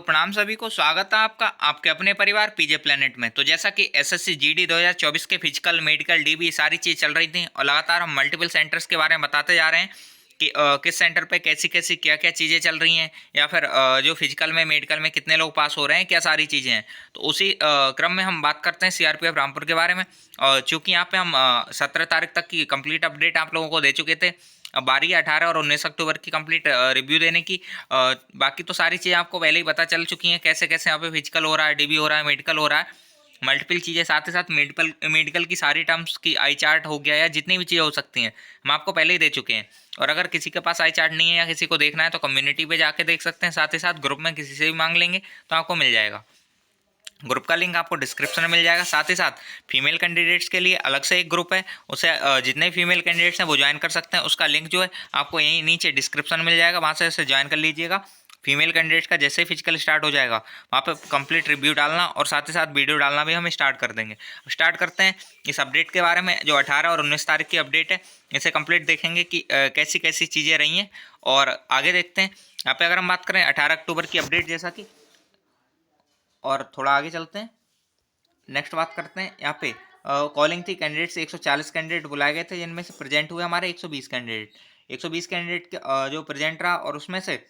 प्रणाम सभी को, स्वागत है आपका आपके अपने परिवार पीजे प्लेनेट में। तो जैसा कि एसएससी जीडी 2024 के फिजिकल मेडिकल डीबी सारी चीज़ चल रही थी और लगातार हम मल्टीपल सेंटर्स के बारे में बताते जा रहे हैं कि किस सेंटर पे कैसी कैसी क्या क्या चीज़ें चल रही हैं, या फिर जो फिजिकल में मेडिकल में कितने लोग पास हो रहे हैं, क्या सारी चीज़ें हैं। तो उसी क्रम में हम बात करते हैं सीआरपीएफ रामपुर के बारे में। चूँकि यहाँ पे हम 17 तारीख तक की कंप्लीट अपडेट आप लोगों को दे चुके थे। अब बारी है 18 और 19 अक्टूबर की कंप्लीट रिव्यू देने की। बाकी तो सारी चीज़ें आपको पहले ही पता चल चुकी हैं, कैसे कैसे यहाँ पे फिजिकल हो रहा है, डीबी हो रहा है, मेडिकल हो रहा है, मल्टीपल चीज़ें। साथ ही साथ मेडिकल मेडिकल की सारी टर्म्स की आई चार्ट हो गया या जितनी भी चीज़ें हो सकती हैं हम आपको पहले ही दे चुके हैं। और अगर किसी के पास आई चार्ट नहीं है या किसी को देखना है तो कम्युनिटी पे जाके देख सकते हैं। साथ ही साथ ग्रुप में किसी से भी मांग लेंगे तो आपको मिल जाएगा। ग्रुप का लिंक आपको डिस्क्रिप्शन में मिल जाएगा। साथ ही साथ फीमेल कैंडिडेट्स के लिए अलग से एक ग्रुप है, उसे जितने फीमेल कैंडिडेट्स हैं वो ज्वाइन कर सकते हैं। उसका लिंक जो है आपको यहीं नीचे डिस्क्रिप्शन में मिल जाएगा, वहाँ से उसे ज्वाइन कर लीजिएगा। फीमेल कैंडिडेट्स का जैसे ही फिजिकल स्टार्ट हो जाएगा वहाँ पे कंप्लीट रिव्यू डालना और साथ ही साथ वीडियो डालना भी हम स्टार्ट कर देंगे। स्टार्ट करते हैं इस अपडेट के बारे में, जो 18 और 19 तारीख की अपडेट है। इसे कंप्लीट देखेंगे कि कैसी कैसी चीज़ें रही हैं और आगे देखते हैं। यहाँ पे अगर हम बात करें 18 अक्टूबर की अपडेट जैसा कि, और थोड़ा आगे चलते हैं, नेक्स्ट बात करते हैं। यहाँ पे कॉलिंग थी कैंडिडेट से 140 कैंडिडेट बुलाए गए थे, जिनमें से प्रेजेंट हुए हमारे 120 कैंडिडेट। 120 कैंडिडेट के जो प्रेजेंट रहा, और उसमें से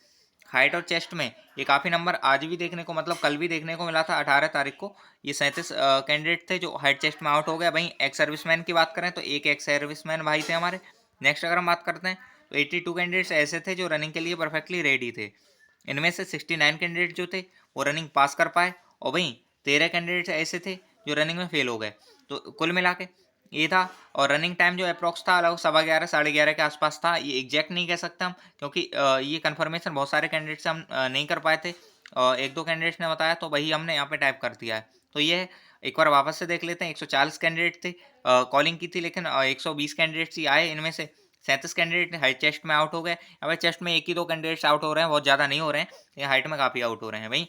हाइट और चेस्ट में ये काफ़ी नंबर आज भी देखने को, मतलब कल भी देखने को मिला था 18 तारीख को। ये 37 कैंडिडेट थे जो हाइट चेस्ट में आउट हो गए। वहीं एक्स सर्विसमैन की बात करें तो एक एक्स सर्विसमैन भाई थे हमारे। नेक्स्ट अगर हम बात करते हैं तो 82 कैंडिडेट्स ऐसे थे जो रनिंग के लिए परफेक्टली रेडी थे। इनमें से 69 कैंडिडेट जो थे वो रनिंग पास कर पाए, और वहीं 13 कैंडिडेट्स ऐसे थे जो रनिंग में फेल हो गए। तो कुल मिला के ये था। और रनिंग टाइम जो अप्रॉक्स था लगभग 11:15 11:30 के आसपास था। ये एग्जैक्ट नहीं कह सकते हम, क्योंकि ये कन्फर्मेशन बहुत सारे कैंडिडेट से हम नहीं कर पाए थे। एक दो कैंडिडेट्स ने बताया तो वही हमने यहाँ पे टाइप कर दिया है। तो ये है, एक बार वापस से देख लेते हैं। 140 कैंडिडेट थे, कॉलिंग की थी, लेकिन 120 कैंडिडेट्स ही आए। इनमें से 37 कैंडिडेट हाइट चेस्ट में आउट हो गए। अब चेस्ट में एक ही दो कैंडिडेट्स आउट हो रहे हैं, बहुत ज़्यादा नहीं हो रहे हैं। ये हाइट में काफ़ी आउट हो रहे हैं। वहीं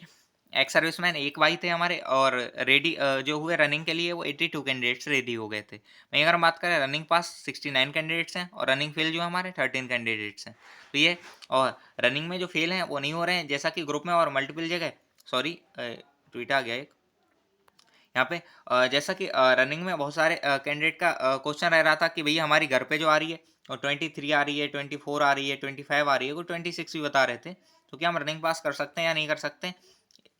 एक्स सर्विसमैन एक भाई थे हमारे, और रेडी जो हुए रनिंग के लिए वो 82 कैंडिडेट्स रेडी हो गए थे। वहीं अगर हम बात करें रनिंग पास 69 कैंडिडेट्स हैं, और रनिंग फेल जो हमारे 13 कैंडिडेट्स हैं। तो ये, और रनिंग में जो फेल हैं वो नहीं हो रहे हैं, जैसा कि ग्रुप में और मल्टीपल जगह, सॉरी ट्वीट आ गया एक यहाँ पे, जैसा कि रनिंग में बहुत सारे कैंडिडेट का क्वेश्चन रह रहा था कि भैया हमारी घर पे जो आ रही है और 23 आ रही है, 24 आ रही है, 25 आ रही है, वो 26 भी बता रहे थे। तो क्या हम रनिंग पास कर सकते हैं या नहीं कर सकते हैं,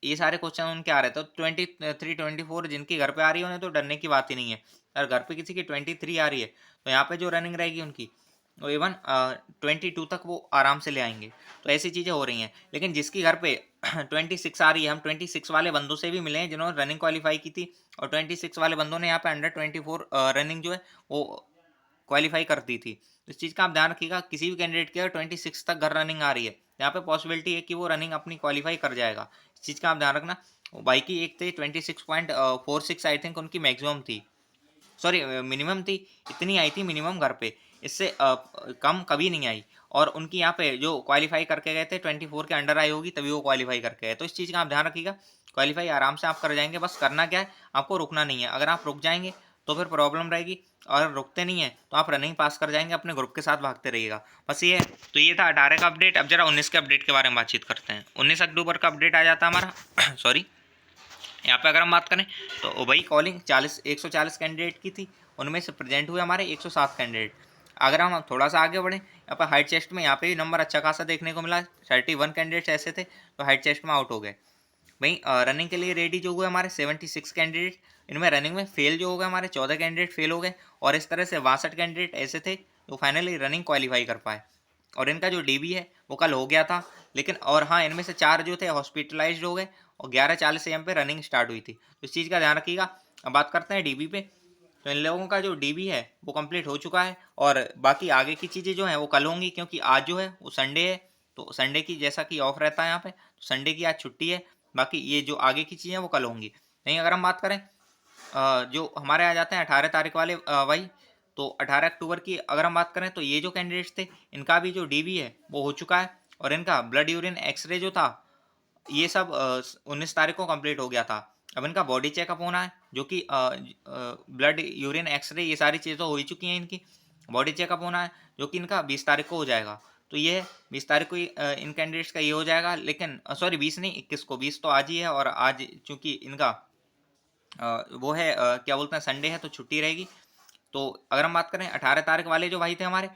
ये सारे क्वेश्चन उनके आ रहे थे। तो 23 24 जिनकी घर पे आ रही है उन्हें तो डरने की बात ही नहीं है। अगर घर पे किसी की 23 आ रही है तो यहाँ पे जो रनिंग रहेगी उनकी, वो इवन 22 तक वो आराम से ले आएंगे। तो ऐसी चीज़ें हो रही हैं। लेकिन जिसकी घर पे 26 आ रही है, हम 26 वाले बंदों से भी मिले हैं जिन्होंने रनिंग क्वालिफाई की थी, और 26 वाले बंदों ने यहाँ पे अंडर 24 रनिंग जो है वो क्वालिफाई कर दी थी। तो इस चीज़ का आप ध्यान रखिएगा, किसी भी कैंडिडेट की अगर 26 तक घर रनिंग आ रही है, यहाँ पे पॉसिबिलिटी है कि वो रनिंग अपनी क्वालिफाई कर जाएगा। इस चीज़ का आप ध्यान रखना। बाई की एक थे 26.46 आई थिंक उनकी मैक्सिमम थी, सॉरी मिनिमम थी। इतनी आई थी मिनिमम घर पे, इससे कम कभी नहीं आई। और उनकी यहाँ पे जो क्वालिफाई करके गए थे 24 के अंडर आई होगी तभी वो क्वालिफाई करके गए। तो इस चीज़ का आप ध्यान रखिएगा, क्वालिफाई आराम से आप कर जाएंगे। बस करना क्या है, आपको रुकना नहीं है। अगर आप रुक जाएंगे तो फिर प्रॉब्लम रहेगी, और रुकते नहीं है तो आप रनिंग पास कर जाएंगे, अपने ग्रुप के साथ भागते रहिएगा। बस ये है। तो ये था 18 का अपडेट। अब जरा 19 के अपडेट के बारे में बातचीत करते हैं। 19 अक्टूबर का अपडेट आ जाता है हमारा सॉरी, यहाँ पे अगर हम बात करें तो वही कॉलिंग 140 कैंडिडेट की थी, उनमें से प्रेजेंट हुए हमारे 107 कैंडिडेट। अगर हम थोड़ा सा आगे बढ़ें, यहाँ पर हाइट चेस्ट में यहाँ पे भी नंबर अच्छा खासा देखने को मिला। 31 कैंडिडेट्स ऐसे थे तो हाइट चेस्ट में आउट हो गए। वहीं रनिंग के लिए रेडी जो हुए हमारे 76 कैंडिडेट, इनमें रनिंग में फेल जो हो गए हमारे 14 कैंडिडेट फेल हो गए, और इस तरह से 62 कैंडिडेट ऐसे थे जो फाइनली रनिंग क्वालिफाई कर पाए। और इनका जो डीबी है वो कल हो गया था, लेकिन और हाँ, इनमें से 4 जो थे हॉस्पिटलाइज्ड हो गए, और 11:40 AM पे रनिंग स्टार्ट हुई थी। तो इस चीज़ का ध्यान रखिएगा। अब बात करते हैं डीबी पे। तो इन लोगों का जो डीबी है वो कंप्लीट हो चुका है, और बाकी आगे की चीज़ें जो हैं वो कल होंगी, क्योंकि आज जो है वो संडे है। तो संडे की जैसा कि ऑफ रहता है यहाँ पे, तो संडे की आज छुट्टी है। बाकी ये जो आगे की चीज़ें हैं वो कल होंगी। नहीं अगर हम बात करें जो हमारे आ जाते हैं 18 तारीख वाले वही, तो 18 अक्टूबर की अगर हम बात करें तो ये जो कैंडिडेट्स थे इनका भी जो डीबी है वो हो चुका है, और इनका ब्लड यूरिन एक्सरे जो था ये सब 19 तारीख को कंप्लीट हो गया था। अब इनका बॉडी चेकअप होना है, जो कि ब्लड यूरिन एक्सरे ये सारी चीज़ें तो हो ही चुकी हैं इनकी। बॉडी चेकअप होना है जो कि इनका 20 तारीख को हो जाएगा। तो ये 20 तारीख को इन कैंडिडेट्स का ये हो जाएगा, लेकिन सॉरी 20 नहीं 21 को, 20 तो आज ही है, और आज चूंकि इनका वो है क्या बोलते हैं संडे है तो छुट्टी रहेगी। तो अगर हम बात करें 18 तारीख वाले जो भाई थे हमारे,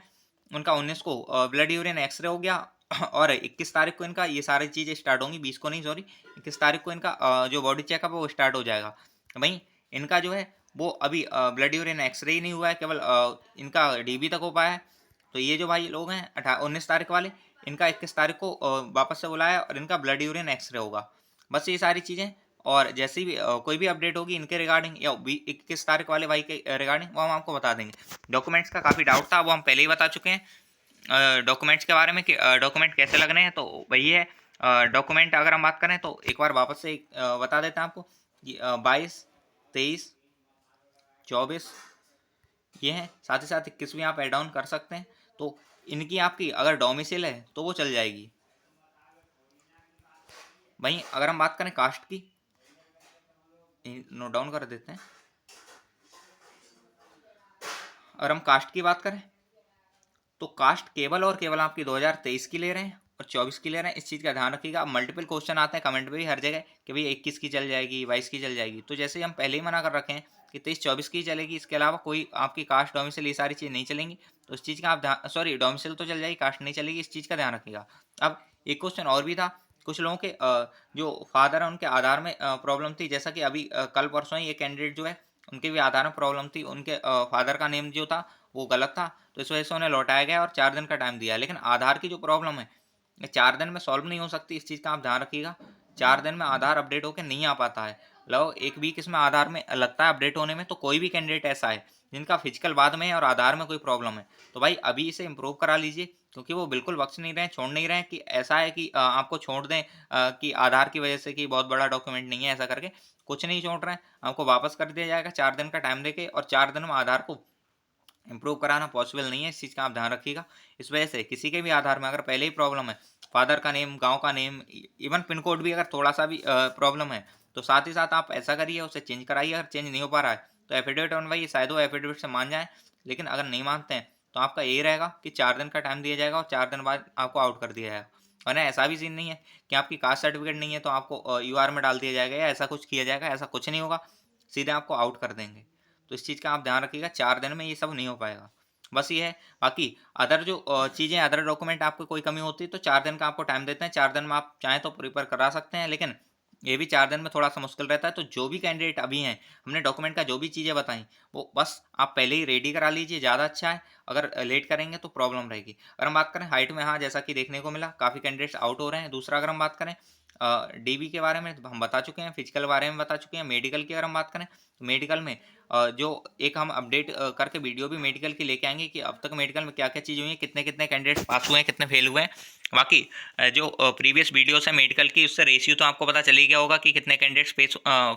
उनका 19 को ब्लड यूरिन एक्सरे हो गया और 21 तारीख को इनका ये सारी चीज़ें स्टार्ट होंगी, 20 को नहीं सॉरी 21 तारीख को इनका जो बॉडी चेकअप है वो स्टार्ट हो जाएगा। भाई इनका जो है वो अभी ब्लड यूरिन एक्सरे ही नहीं हुआ है, केवल इनका डीबी तक हो पाया है। तो ये जो भाई लोग हैं 19 तारीख वाले, इनका 21 तारीख को वापस से बुलाया और इनका ब्लड यूरिन एक्सरे होगा। बस ये सारी चीज़ें, और जैसे भी कोई भी अपडेट होगी इनके रिगार्डिंग या 21 तारीख वाले भाई के रिगार्डिंग वो हम आपको बता देंगे। डॉक्यूमेंट्स का काफ़ी डाउट था, वो हम पहले ही बता चुके हैं डॉक्यूमेंट्स के बारे में कि डॉक्यूमेंट कैसे लगने हैं। तो वही है डॉक्यूमेंट, अगर हम बात करें तो एक बार वापस से बता देते हैं आपको कि 22, 23, 24 ये हैं, साथ ही साथ 21 भी आप ऐड ऑन कर सकते हैं। तो इनकी आपकी अगर डोमिसाइल है तो वो चल जाएगी। वहीं अगर हम बात करें कास्ट की, नोट डाउन कर देते हैं, अगर हम कास्ट की बात करें तो कास्ट केवल और केवल आपकी 2023 की ले रहे हैं और 24 की ले रहे हैं। इस चीज़ का ध्यान रखिएगा। मल्टीपल क्वेश्चन आते हैं कमेंट में भी हर जगह कि भाई 21 की चल जाएगी, 22 की चल जाएगी। तो जैसे ही हम पहले ही मना कर रखे हैं कि 23-24 की चलेगी, इसके अलावा कोई आपकी कास्ट डोमिसाइल ये सारी चीज़ नहीं चलेंगी। तो इस चीज़ का आप ध्यान, सॉरी डोमिसाइल तो चल जाएगी, कास्ट नहीं चलेगी, इस चीज़ का ध्यान रखिएगा। अब एक क्वेश्चन और भी था, कुछ लोगों के जो फादर है उनके आधार में प्रॉब्लम थी, जैसा कि अभी कल परसों ही ये कैंडिडेट जो है उनके भी आधार में प्रॉब्लम थी, उनके फादर का नेम जो था वो गलत था, तो इस वजह से उन्हें लौटाया गया और 4 दिन का टाइम दिया। लेकिन आधार की जो प्रॉब्लम है ये 4 दिन में सॉल्व नहीं हो सकती, इस चीज़ का आप ध्यान रखिएगा। 4 दिन में आधार अपडेट होकर नहीं आ पाता है, लो 1 वीक इसमें आधार में लगता है अपडेट होने में। तो कोई भी कैंडिडेट ऐसा है जिनका फिजिकल बाद में है और आधार में कोई प्रॉब्लम है, तो भाई अभी इसे इम्प्रूव करा लीजिए, क्योंकि वो बिल्कुल बख्श नहीं रहे हैं, छोड़ नहीं रहे हैं कि ऐसा है कि आपको छोड़ दें कि आधार की वजह से कि बहुत बड़ा डॉक्यूमेंट नहीं है, ऐसा करके कुछ नहीं छोड़ रहे हैं। आपको वापस कर दिया जाएगा 4 दिन का टाइम देके, और 4 दिन में आधार को इम्प्रूव कराना पॉसिबल नहीं है, इस चीज़ का आप ध्यान रखिएगा। इस वजह से किसी के भी आधार में अगर पहले ही प्रॉब्लम है, फादर का नेम, गांव का नेम, इवन पिन कोड भी अगर थोड़ा सा भी प्रॉब्लम है, तो साथ ही साथ आप ऐसा करिए उसे चेंज कराइए। अगर चेंज नहीं हो पा रहा है तो एफिडेविट बनवाइए, शायद वो एफिडेविट से मान जाए। लेकिन अगर नहीं मानते हैं तो आपका यही रहेगा कि 4 दिन का टाइम दिया जाएगा और 4 दिन बाद आपको आउट कर दिया जाएगा। और ना ऐसा भी सीन नहीं है कि आपकी कास्ट सर्टिफिकेट नहीं है तो आपको यूआर में डाल दिया जाएगा या ऐसा कुछ किया जाएगा, ऐसा कुछ नहीं होगा, सीधे आपको आउट कर देंगे। तो इस चीज़ का आप ध्यान रखिएगा, 4 दिन में ये सब नहीं हो पाएगा। बस ये है, बाकी अदर जो चीज़ें, अदर डॉक्यूमेंट आपको कोई कमी होती है तो 4 दिन का आपको टाइम देते हैं। 4 दिन में आप चाहें तो प्रिपेयर करा सकते हैं, लेकिन ये भी 4 दिन में थोड़ा सा मुश्किल रहता है। तो जो भी कैंडिडेट अभी हैं, हमने डॉक्यूमेंट का जो भी चीज़ें बताई वो बस आप पहले ही रेडी करा लीजिए, ज़्यादा अच्छा है। अगर लेट करेंगे तो प्रॉब्लम रहेगी। अगर हम बात करें हाइट में, हाँ जैसा कि देखने को मिला काफ़ी कैंडिडेट्स आउट हो रहे हैं। दूसरा अगर हम बात करें डीबी के बारे में तो हम बता चुके हैं, फिजिकल के बारे में बता चुके हैं। मेडिकल की अगर हम बात करें तो मेडिकल में जो एक हम अपडेट करके वीडियो भी मेडिकल की लेके आएंगे कि अब तक मेडिकल में क्या क्या चीज़ हुई है, कितने कितने कैंडिडेट्स पास हुए हैं, कितने फेल हुए हैं। बाकी जो प्रीवियस वीडियोस है मेडिकल की, उससे रेशियो तो आपको पता चल ही गया होगा कि कितने कैंडिडेट्स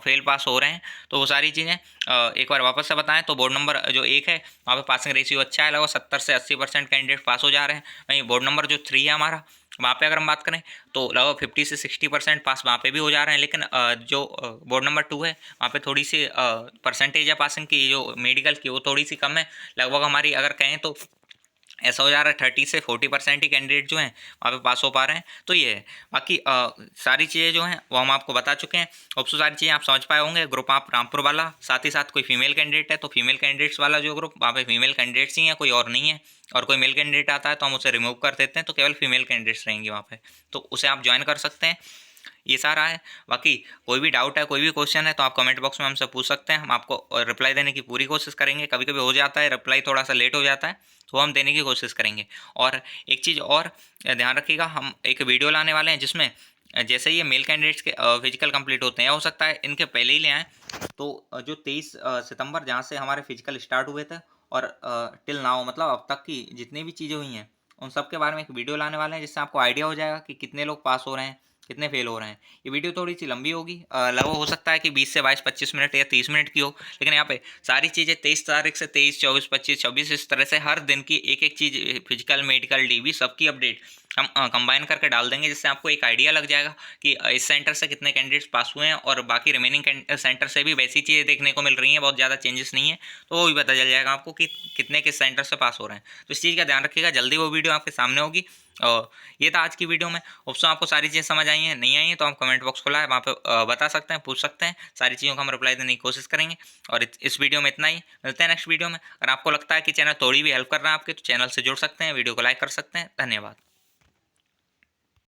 फेल पास हो रहे हैं। तो वो सारी चीज़ें एक बार वापस से बताएं तो बोर्ड नंबर जो 1 है वहाँ पे पासिंग रेशियो अच्छा है, लगभग 70 से 80% कैंडिडेट पास हो जा रहे हैं। वहीं बोर्ड नंबर जो 3 है हमारा, वहाँ पे अगर हम बात करें तो लगभग 50 से 60% पास वहाँ पे भी हो जा रहे हैं। लेकिन जो बोर्ड नंबर 2 है वहाँ पे थोड़ी सी परसेंटेज है पासिंग की जो मेडिकल की, वो थोड़ी सी कम है। लगभग हमारी अगर कहें तो ऐसा हो जा रहा है 30 से 40% ही कैंडिडेट जो हैं वहाँ पे पास हो पा रहे हैं। तो ये है, बाकी सारी चीज़ें जो हैं वो हम आपको बता चुके हैं। अब तो सारी चीज़ें आप समझ पाए होंगे। ग्रुप आप रामपुर वाला, साथ ही साथ कोई फीमेल कैंडिडेट है तो फीमेल कैंडिडेट्स वाला जो ग्रुप, वहाँ पे फीमेल कैंडिडेट्स ही हैं, कोई और नहीं है। और कोई मेल कैंडिडेट आता है तो हम उसे रिमूव कर देते हैं, तो केवल फीमेल कैंडिडेट्स रहेंगे वहाँ पे, तो उसे आप ज्वाइन कर सकते हैं। ये सारा है। बाकी कोई भी डाउट है, कोई भी क्वेश्चन है तो आप कमेंट बॉक्स में हमसे पूछ सकते हैं, हम आपको रिप्लाई देने की पूरी कोशिश करेंगे। कभी कभी हो जाता है रिप्लाई थोड़ा सा लेट हो जाता है, तो हम देने की कोशिश करेंगे। और एक चीज़ और ध्यान रखिएगा, हम एक वीडियो लाने वाले हैं जिसमें जैसे ये मेल कैंडिडेट्स के फिजिकल कंप्लीट होते हैं, हो सकता है इनके पहले ही ले आएँ। तो जो 23 सितंबर जहाँ से हमारे फिजिकल स्टार्ट हुए थे और टिल नाउ मतलब अब तक की जितनी भी चीज़ें हुई हैं उन सब के बारे में एक वीडियो लाने वाले हैं, जिससे आपको आइडिया हो जाएगा कि कितने लोग पास हो रहे हैं, कितने फेल हो रहे हैं। ये वीडियो थोड़ी सी लंबी होगी, लगभग हो सकता है कि 20 से 22-25 मिनट या 30 मिनट की हो, लेकिन यहाँ पे सारी चीज़ें 23 तारीख से 23, 24, 25, 26 इस तरह से हर दिन की एक एक चीज़, फिजिकल, मेडिकल, डीबी सबकी अपडेट हम कंबाइन करके डाल देंगे, जिससे आपको एक आइडिया लग जाएगा कि इस सेंटर से कितने कैंडिडेट्स पास हुए हैं और बाकी रिमेनिंग सेंटर से भी वैसी चीज़ें देखने को मिल रही हैं, बहुत ज़्यादा चेंजेस नहीं है, तो वो भी पता चल जाएगा आपको कि कितने किस सेंटर से पास हो रहे हैं। तो इस चीज़ का ध्यान रखिएगा, जल्दी वो वीडियो आपके सामने होगी। और ये था आज की वीडियो में। ऑप्शन आपको सारी चीज़ें समझ आई हैं, नहीं आई हैं तो आप कमेंट बॉक्स खुला है, वहाँ पे बता सकते हैं, पूछ सकते हैं। सारी चीज़ों का हम रिप्लाई देने की कोशिश करेंगे। और इस वीडियो में इतना ही, मिलते हैं नेक्स्ट वीडियो में। अगर आपको लगता है कि चैनल थोड़ी भी हेल्प कर रहा है आपके, तो चैनल से जुड़ सकते हैं, वीडियो को लाइक कर सकते हैं। धन्यवाद।